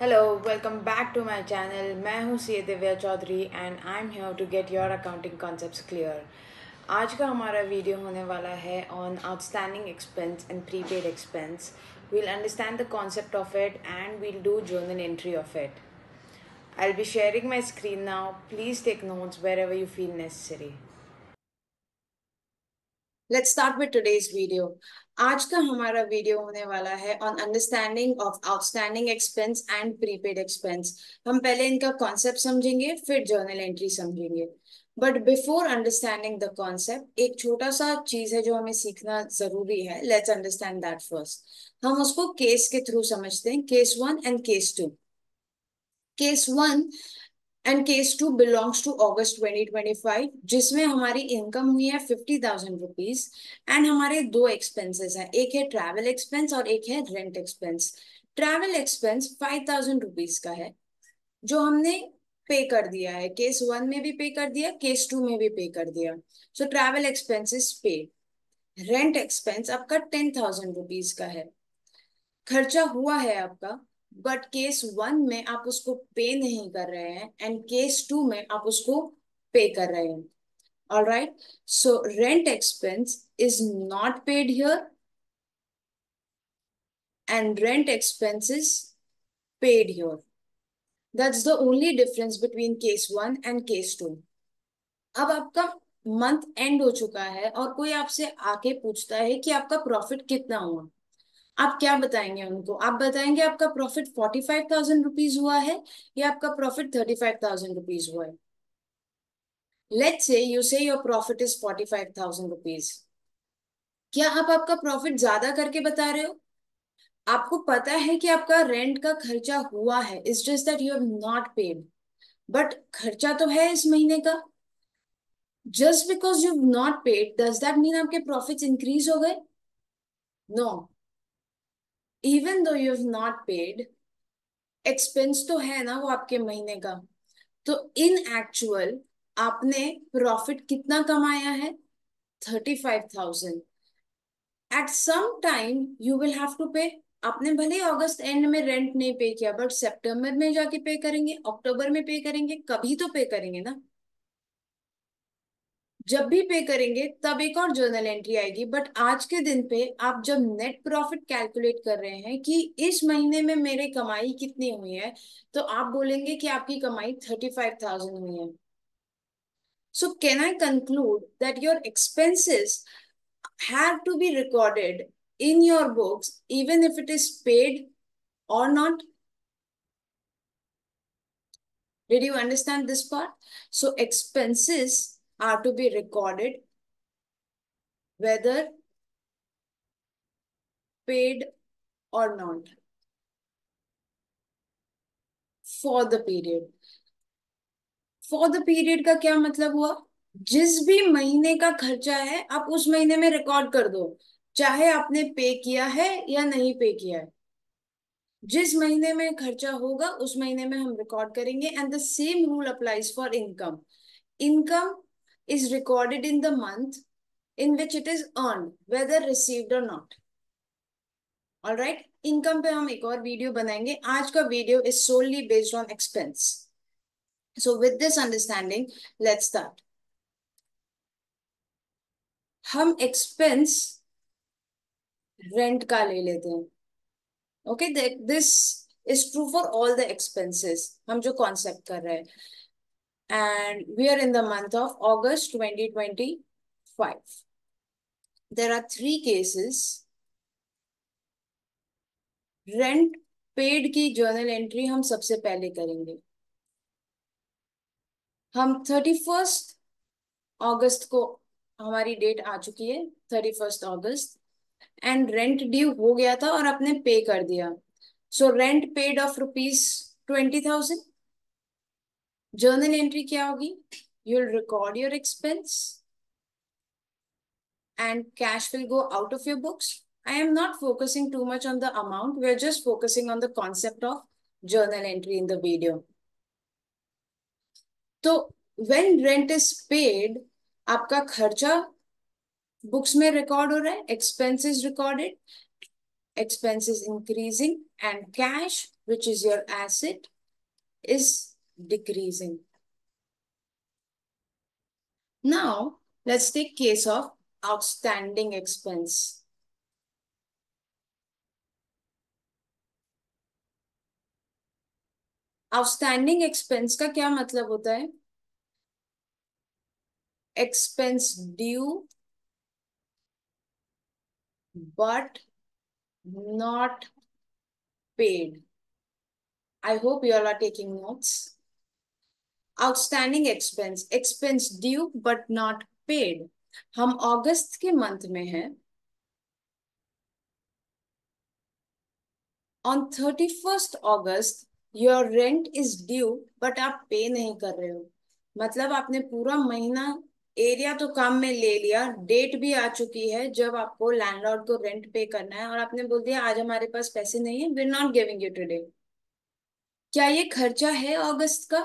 Hello welcome back to my channel. मैं हूँ सी Divya Chaudhary and I am here to get your accounting concepts clear. आज का हमारा वीडियो होने वाला है on outstanding expense and prepaid expense. We'll understand the concept of it and we'll do journal entry of it. I'll be sharing my screen now. Please take notes wherever you feel necessary. Let's start with today's video. आज का हमारा video होने वाला है on understanding of outstanding expense and prepaid expense. हम पहले इनका concept समझेंगे, फिर जर्नल एंट्री समझेंगे। But before understanding the concept, एक छोटा सा चीज है जो हमें सीखना जरूरी है। Let's understand that first. हम उसको केस के थ्रू समझते हैं, case one and case two. Case one and case two belongs to August 2025, जिसमें हमारी इनकम हुई है 50,000 रुपीज एंड हमारे दो एक्सपेंसेस हैं, एक है ट्रैवल एक्सपेंस और एक है rent expense. Travel expense 5,000 rupees का है जो हमने पे कर दिया है। केस वन में भी पे कर दिया, केस टू में भी पे कर दिया। So travel expenses paid. Rent expense आपका 10,000 रुपीज का है, खर्चा हुआ है आपका। बट केस वन में आप उसको पे नहीं कर रहे हैं एंड केस टू में आप उसको पे कर रहे हैं। Alright, so rent expense is not paid here and rent expenses paid here. That's the only difference between case one and case two. अब आपका मंथ एंड हो चुका है और कोई आपसे आके पूछता है कि आपका प्रॉफिट कितना हुआ। आप क्या बताएंगे उनको? आप बताएंगे आपका प्रॉफिट 45,000 रुपीज हुआ है या आपका प्रॉफिट 35,000 रुपीज हुआ है। लेट्स से यू से योर प्रॉफिट इज 45,000 रुपीज। क्या आप आपका प्रॉफिट ज्यादा करके बता रहे हो? आपको पता है कि आपका रेंट का खर्चा हुआ है, it's just that you have not paid. But खर्चा तो है इस महीने का। Just because you have not paid does that mean आपके प्रॉफिट्स इंक्रीज हो गए? No. Even though you have not paid, expense तो है ना वो आपके महीने का। तो इन एक्चुअल आपने प्रॉफिट कितना कमाया है? 35,000। At some time you will have to pay. आपने भले ही अगस्त एंड में रेंट नहीं पे किया, बट सितंबर में जाके पे करेंगे, अक्टूबर में पे करेंगे, कभी तो पे करेंगे ना। जब भी पे करेंगे तब एक और जर्नल एंट्री आएगी। बट आज के दिन पे आप जब नेट प्रॉफिट कैलकुलेट कर रहे हैं कि इस महीने में मेरे कमाई कितनी हुई है, तो आप बोलेंगे कि आपकी कमाई 35,000 हुई है। So can I conclude that your expenses have to be recorded in your books even if it is paid or not? Did you understand this part? So expenses are to be recorded whether paid or not for the period. For the period का क्या मतलब हुआ? जिस भी महीने का खर्चा है आप उस महीने में रिकॉर्ड कर दो, चाहे आपने पे किया है या नहीं पे किया है। जिस महीने में खर्चा होगा उस महीने में हम रिकॉर्ड करेंगे and the same rule applies for income. Income is recorded in the month in which it is earned, whether received or not. All right, income पे हम एक और वीडियो बनाएंगे। आज का video is solely based on expense. So with this understanding, let's start. हम expense rent का ले लेते हैं। Okay, this is true for all the expenses हम जो कॉन्सेप्ट कर रहे हैं। And we are in the month of August 2025. There are three cases. Rent paid की जर्नल एंट्री हम सबसे पहले करेंगे। हम 31 अगस्त को, हमारी डेट आ चुकी है 31 अगस्त, एंड रेंट ड्यू हो गया था और आपने पे कर दिया। So rent paid of rupees 20,000। Journal entry क्या होगी? You will record your expense and cash will go out of your books. I am not focusing too much on the amount. We're just focusing on the concept of journal entry in the video. तो when rent is paid, आपका खर्चा books में record हो रहा है, expenses recorded, expense is increasing and cash, which is your asset, is decreasing. Now, let's take case of outstanding expense. Outstanding expense का क्या मतलब होता है? Expense due but not paid. I hope you all are taking notes. Outstanding expense, expense due but not paid. हम अगस्त के month में हैं. On 31st August your rent is due but आप पे नहीं कर रहे हो. मतलब आपने पूरा महीना एरिया तो काम में ले लिया, डेट भी आ चुकी है जब आपको लैंडलॉर्ड को रेंट पे करना है, और आपने बोल दिया आज हमारे पास पैसे नहीं है, we are not giving you today. क्या ये खर्चा है अगस्त का?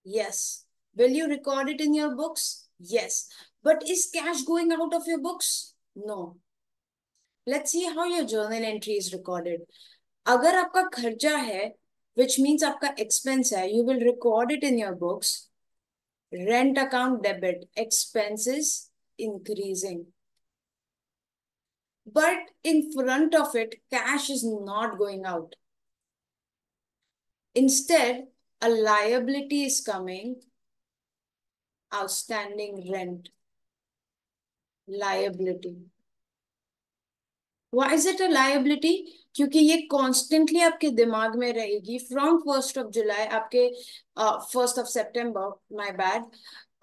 Yes. Will you record it in your books? Yes. But is cash going out of your books? No. Let's see how your journal entry is recorded. अगर आपका खर्चा है, विच मीन्स आपका एक्सपेंस है, you will record it in your books. Rent account debit, expenses increasing. But in front of it, cash is not going out. Instead, a liability is coming, outstanding rent. Liability. Why is it a liability? क्योंकि ये constantly आपके दिमाग में रहेगी from 1st of July, आपके 1st of September, my bad,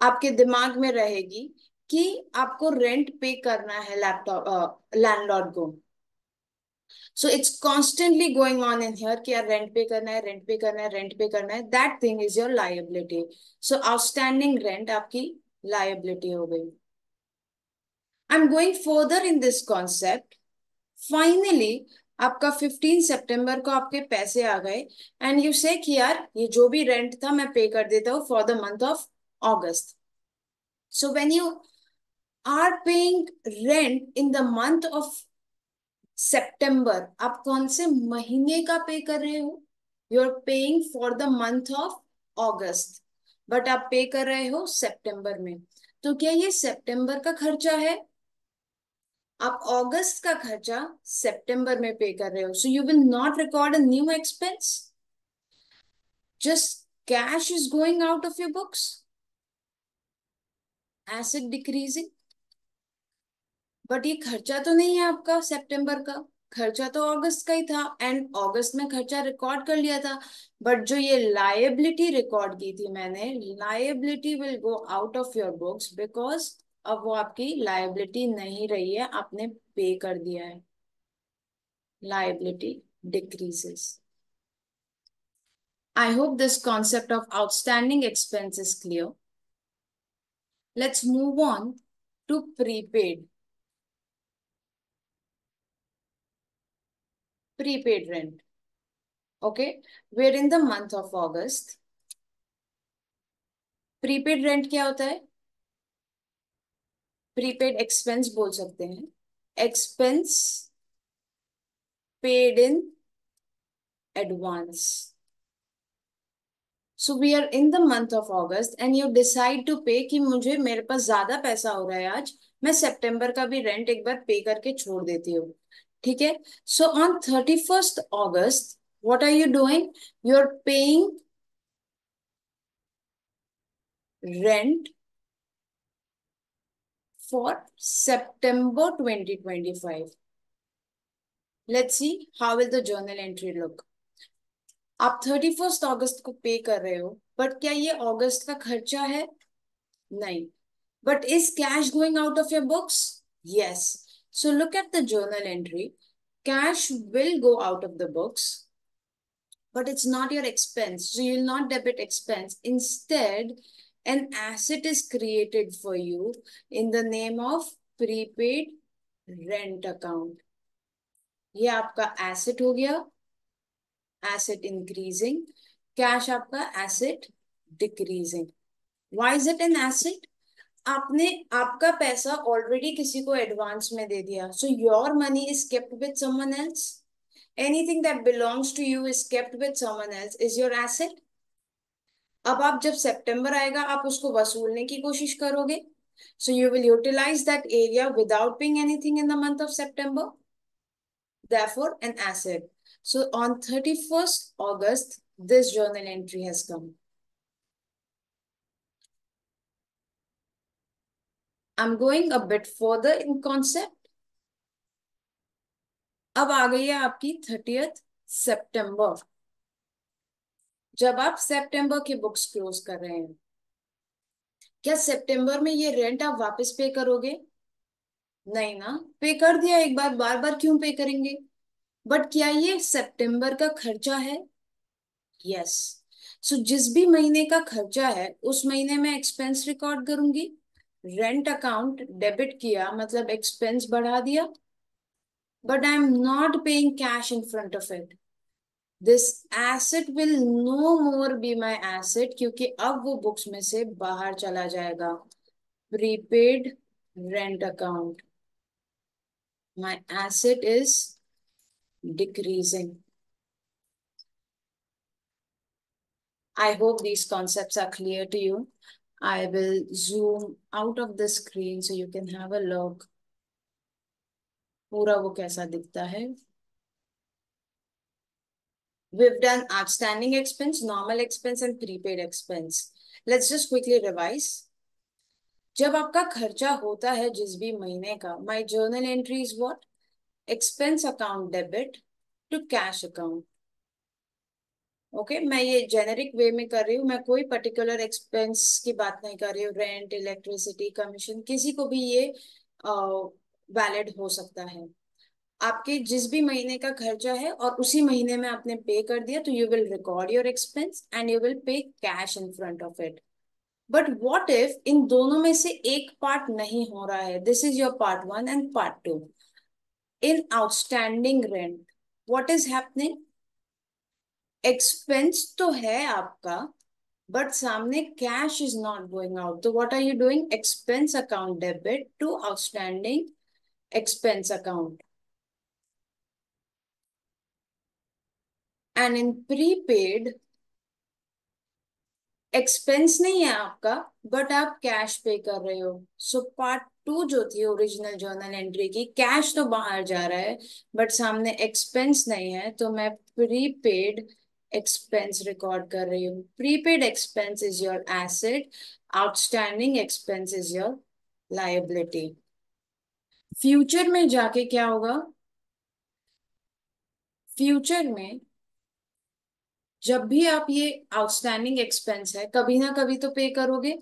आपके दिमाग में रहेगी कि आपको रेंट पे करना है लैपटॉप लैंडलॉर्ड को. So it's constantly going on in here कि यार रेंट पे करना है, रेंट पे करना है, रेंट पे करना है. That thing is your liability. So outstanding rent आपकी लायबिलिटी हो गई. I am going further in this concept. Finally आपका 15 सितंबर को आपके पैसे आ गए एंड यू से कि यार ये जो भी रेंट था मैं पे कर देता हूँ for the month of August. So when you are paying rent in the month of September, आप कौन से महीने का पे कर रहे हो? You are paying for the month of August, but आप पे कर रहे हो सितंबर में. तो क्या ये सितंबर का खर्चा है? आप अगस्त का खर्चा सितंबर में पे कर रहे हो. So you will not record a new expense. Just cash is going out of your books. Asset decreasing. But ये खर्चा तो नहीं है आपका सितंबर का, खर्चा तो अगस्त का ही था एंड अगस्त में खर्चा रिकॉर्ड कर लिया था. बट जो ये लायबिलिटी रिकॉर्ड की थी मैंने, liability will go out of your books because अब वो आपकी लायबिलिटी नहीं रही है, आपने पे कर दिया है. Liability decreases. I hope this concept of outstanding expense is clear. Let's move on to prepaid. Prepaid rent. Okay, we're in the month of August. Prepaid rent क्या होता है? Prepaid expense बोल सकते हैं. Expense paid in advance. So we are in the month of August and you decide to pay कि मुझे मेरे पास ज्यादा पैसा हो रहा है आज, मैं सितंबर का भी रेंट एक बार पे करके छोड़ देती हूँ. ठीक है. So on 31st August what are you doing? You're paying rent for September 2025. Let's see how will the journal entry look. आप 31st August को पे कर रहे हो, बट क्या ये अगस्त का खर्चा है? नहीं. But is cash going out of your books? Yes. So look at the journal entry. Cash will go out of the books, but it's not your expense. So you'll not debit expense. Instead, an asset is created for you in the name of prepaid rent account. ये आपका asset हो गया. Asset increasing. Cash आपका asset decreasing. Why is it an asset? आपने आपका पैसा already किसी को एडवांस में दे दिया, so your money is kept with someone else. Anything that belongs to you is kept with someone else is your asset. अब आप जब सितंबर आएगा आप उसको वसूलने की कोशिश करोगे. So you will utilize that area without paying anything in the month of September, therefore an asset. So on 31st August this journal entry has come. I'm going a bit further in concept. अब आ गई है आपकी 30th सितंबर. जब आप सितंबर की books close कर रहे हैं, क्या सितंबर में ये रेंट आप वापस पे करोगे? नहीं ना. पे कर दिया एक बार, बार बार क्यों पे करेंगे? बट क्या ये सितंबर का खर्चा है? यस. सो जिस भी महीने का खर्चा है उस महीने में एक्सपेंस रिकॉर्ड करूंगी. रेंट अकाउंट डेबिट किया मतलब एक्सपेंस बढ़ा दिया, but I am not paying cash in front of it. This asset will no more be my asset, क्योंकि अब वो बुक्स में से बाहर चला जाएगा. Prepaid rent account, my asset is decreasing. I hope these concepts are clear to you. I will zoom out of the screen so you can have a look. पूरा वो कैसा दिखता है. We've done outstanding expense, normal expense and prepaid expense. Let's just quickly revise. जब आपका खर्चा होता है जिस भी महीने का, my journal entry is what? Expense account debit to cash account. Okay मैं ये जेनेरिक वे में कर रही हूँ, मैं कोई पर्टिकुलर एक्सपेंस की बात नहीं कर रही हूँ. रेंट, इलेक्ट्रिसिटी, कमीशन, किसी को भी ये वैलिड हो सकता है. आपके जिस भी महीने का खर्चा है और उसी महीने में आपने पे कर दिया, तो you will record your expense and you will pay cash in front of it. But what if इन दोनों में से एक पार्ट नहीं हो रहा है? This is your part one and part two. In outstanding rent what is happening? Expense तो है आपका, बट सामने cash is not going out. तो what are you doing? Expense account debit to outstanding expense account. And in prepaid expense नहीं है आपका, but आप cash पे कर रहे हो. सो पार्ट टू जो थी ओरिजिनल जर्नल एंट्री की, कैश तो बाहर जा रहा है बट सामने एक्सपेंस नहीं है, तो मैं प्रीपेड एक्सपेंस रिकॉर्ड कर रही हूँ. Prepaid expense is your asset, outstanding expense is your liability. Future में जाके क्या होगा? फ्यूचर में जब भी आप ये आउटस्टैंडिंग एक्सपेंस है कभी ना कभी तो पे करोगे.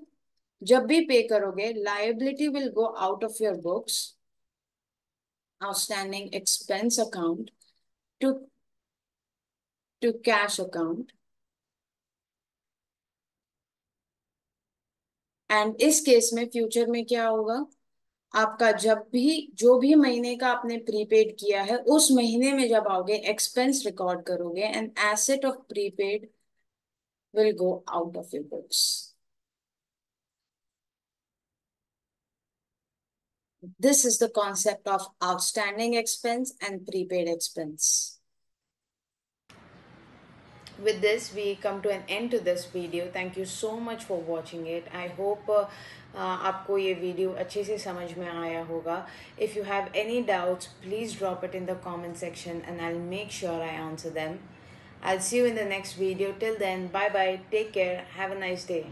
जब भी पे करोगे liability will go out of your books, outstanding expense account to cash account. And इस केस में फ्यूचर में क्या होगा? आपका जब भी जो भी महीने का आपने प्रीपेड किया है उस महीने में जब आओगे एक्सपेंस रिकॉर्ड करोगे and asset of prepaid will go out of your books. This is the concept of outstanding expense and prepaid expense. With this, we come to an end to this video. Thank you so much for watching it. I hope आपको ये video अच्छे से समझ में आया होगा. If you have any doubts, please drop it in the comment section and I'll make sure I answer them. I'll see you in the next video. Till then, bye bye. Take care. Have a nice day.